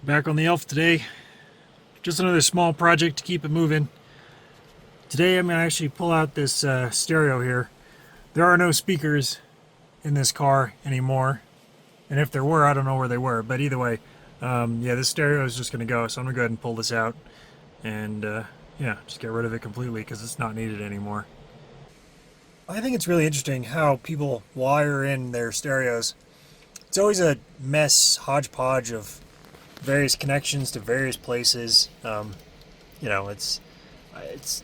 Back on the Elf today. Just another small project to keep it moving. Today I'm going to actually pull out this stereo here. There are no speakers in this car anymore. And if there were, I don't know where they were. But either way, yeah, this stereo is just going to go. So I'm going to go ahead and pull this out. And yeah, just get rid of it completely because it's not needed anymore. I think it's really interesting how people wire in their stereos. It's always a mess, hodgepodge of various connections to various places. You know, it's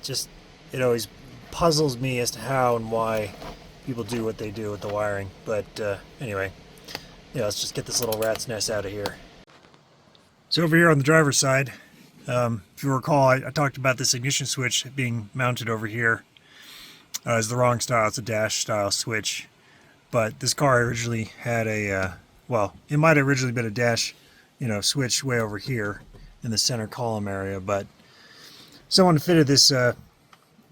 just, it always puzzles me as to how and why people do what they do with the wiring. But anyway, yeah, let's just get this little rat's nest out of here. So over here on the driver's side, if you recall, I talked about this ignition switch being mounted over here as the wrong style. It's a dash style switch, but this car originally had a well, it might have originally been a dash, switch way over here in the center column area, but someone fitted this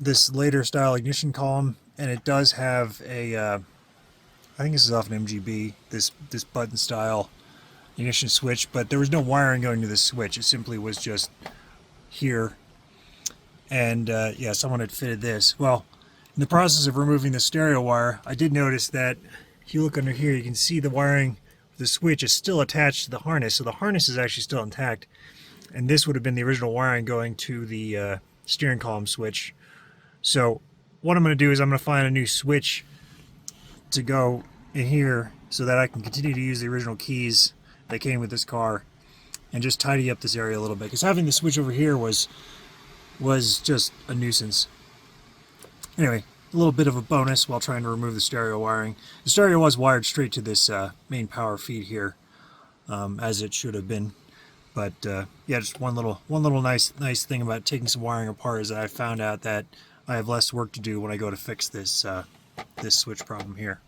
this later style ignition column, and it does have a I think this is off an MGB, this button style ignition switch, but there was no wiring going to this switch. It simply was just here, and yeah, someone had fitted this. Well, in the process of removing the stereo wire, I did notice that if you look under here, you can see the wiring. The switch is still attached to the harness, so the harness is actually still intact, and this would have been the original wiring going to the steering column switch. So what I'm going to do is I'm going to find a new switch to go in here so that I can continue to use the original keys that came with this car and just tidy up this area a little bit, because having the switch over here was just a nuisance. Anyway, a little bit of a bonus while trying to remove the stereo wiring. The stereo was wired straight to this main power feed here, as it should have been. But yeah, just one little nice thing about taking some wiring apart is that I found out that I have less work to do when I go to fix this this switch problem here.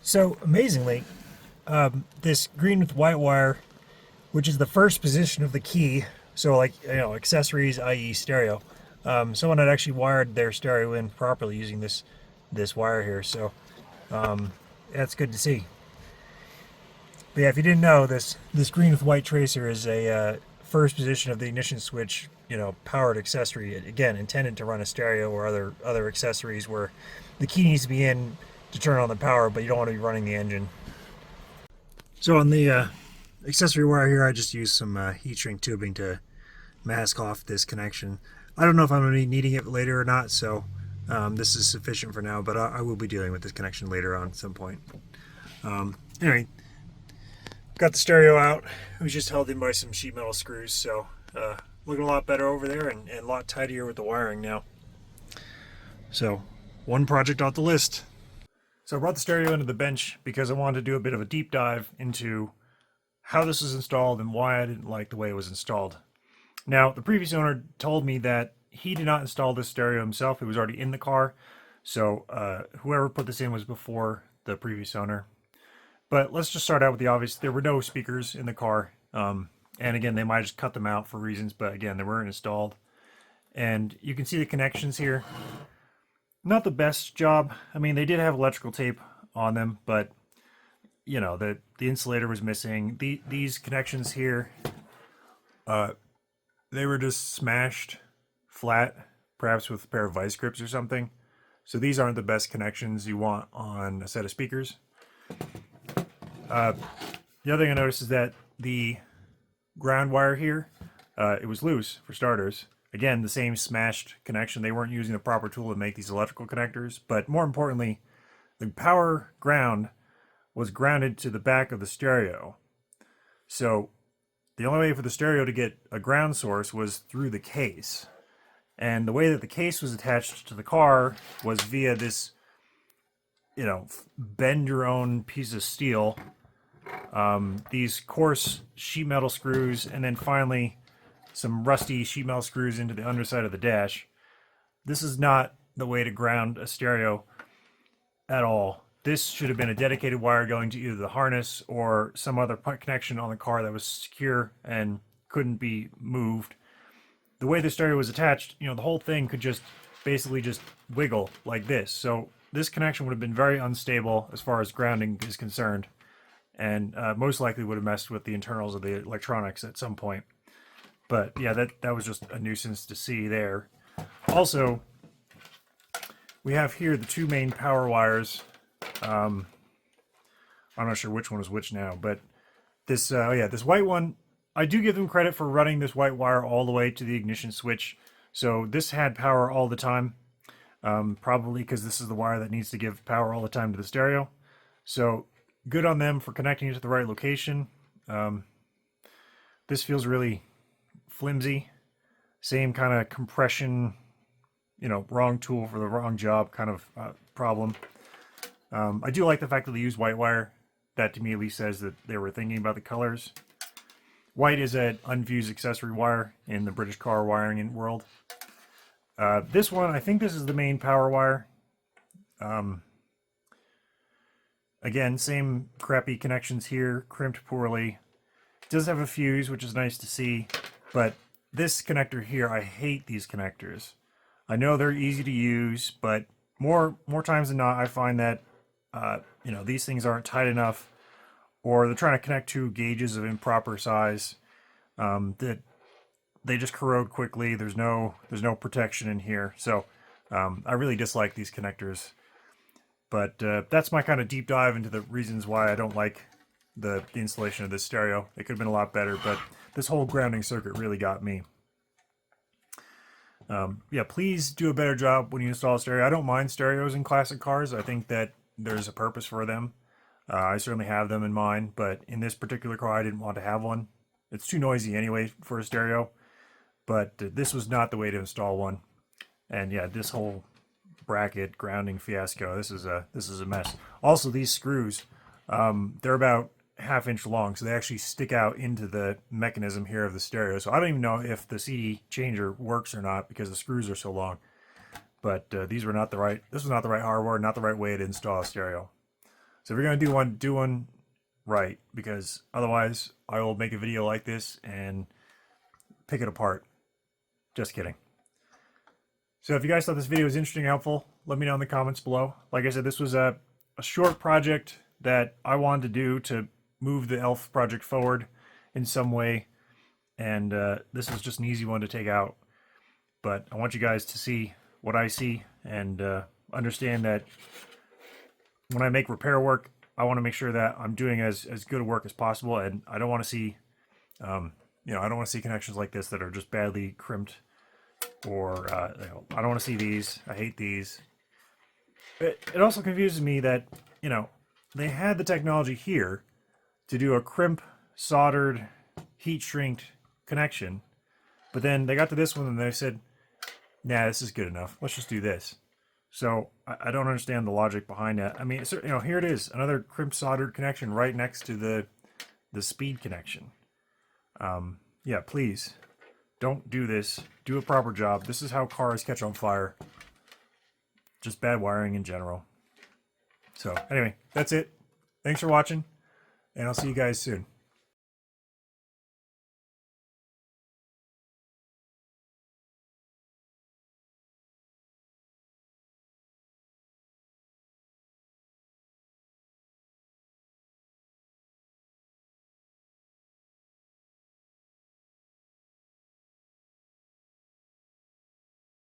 So amazingly, this green with white wire, which is the first position of the key, so like, accessories, i.e. stereo, someone had actually wired their stereo in properly using this wire here, so that's good to see. But yeah, if you didn't know, this green with white tracer is a first position of the ignition switch, powered accessory, again intended to run a stereo or other accessories where the key needs to be in to turn on the power, but you don't want to be running the engine. So on the accessory wire here, I just used some heat shrink tubing to mask off this connection. I don't know if I'm going to be needing it later or not, so this is sufficient for now, but I will be dealing with this connection later on at some point. Anyway, got the stereo out. It was just held in by some sheet metal screws, so looking a lot better over there and a lot tidier with the wiring now. So, one project off the list. So I brought the stereo into the bench because I wanted to do a bit of a deep dive into how this was installed and why I didn't like the way it was installed. Now, the previous owner told me that he did not install this stereo himself. It was already in the car. So whoever put this in was before the previous owner. But let's just start out with the obvious. There were no speakers in the car. And again, they might just cut them out for reasons, but again, they weren't installed. And you can see the connections here. Not the best job. I mean, they did have electrical tape on them, but the insulator was missing. These connections here, they were just smashed flat, perhaps with a pair of vice grips or something. So these aren't the best connections you want on a set of speakers. The other thing I noticed is that the ground wire here, it was loose for starters. Again, the same smashed connection. They weren't using the proper tool to make these electrical connectors. But more importantly, the power ground was grounded to the back of the stereo. So the only way for the stereo to get a ground source was through the case. And the way that the case was attached to the car was via this, bend your own piece of steel. These coarse sheet metal screws, and then finally some rusty sheet metal screws into the underside of the dash. This is not the way to ground a stereo at all. This should have been a dedicated wire going to either the harness or some other connection on the car that was secure and couldn't be moved. The way the stereo was attached, the whole thing could just basically just wiggle like this. So this connection would have been very unstable as far as grounding is concerned. and most likely would have messed with the internals of the electronics at some point. But yeah, that was just a nuisance to see there. Also, we have here the two main power wires. I'm not sure which one is which now, but this this white one, I do give them credit for running this white wire all the way to the ignition switch. So this had power all the time, probably because this is the wire that needs to give power all the time to the stereo. So good on them for connecting it to the right location. This feels really flimsy. Same kind of compression, wrong tool for the wrong job kind of problem. I do like the fact that they use white wire. That to me at least says that they were thinking about the colors. White is an unfused accessory wire in the British car wiring world. This one, I think this is the main power wire. Again, same crappy connections here, crimped poorly. It does have a fuse, which is nice to see, but this connector here, I hate these connectors. I know they're easy to use, but more times than not, I find that these things aren't tight enough, or they're trying to connect two gauges of improper size. That they just corrode quickly. There's no protection in here, so I really dislike these connectors. But that's my kind of deep dive into the reasons why I don't like the installation of this stereo. It could have been a lot better, but this whole grounding circuit really got me. Yeah, please do a better job when you install a stereo. I don't mind stereos in classic cars. I think that there's a purpose for them. I certainly have them in mind, but in this particular car, I didn't want to have one. It's too noisy anyway for a stereo, but this was not the way to install one. And yeah, this whole bracket grounding fiasco, this is a mess. Also, these screws, they're about ½ inch long, so they actually stick out into the mechanism here of the stereo. So I don't even know if the CD changer works or not because the screws are so long. But this was not the right hardware, not the right way to install a stereo. So if you're gonna do one right, because otherwise I will make a video like this and pick it apart. Just kidding. So if you guys thought this video was interesting and helpful, let me know in the comments below. Like I said, this was a short project that I wanted to do to move the ELF project forward in some way, and this was just an easy one to take out. But I want you guys to see what I see and understand that when I make repair work, I want to make sure that I'm doing as good a work as possible, and I don't want to see, I don't want to see connections like this that are just badly crimped, or I don't want to see these. I hate these. It also confuses me that they had the technology here to do a crimp soldered heat shrinked connection, but then they got to this one and they said, nah, this is good enough, let's just do this. So I don't understand the logic behind that. I mean, here it is, another crimp soldered connection right next to the speed connection. Yeah, please don't do this. Do a proper job. This is how cars catch on fire. Just bad wiring in general. So anyway, that's it. Thanks for watching, and I'll see you guys soon.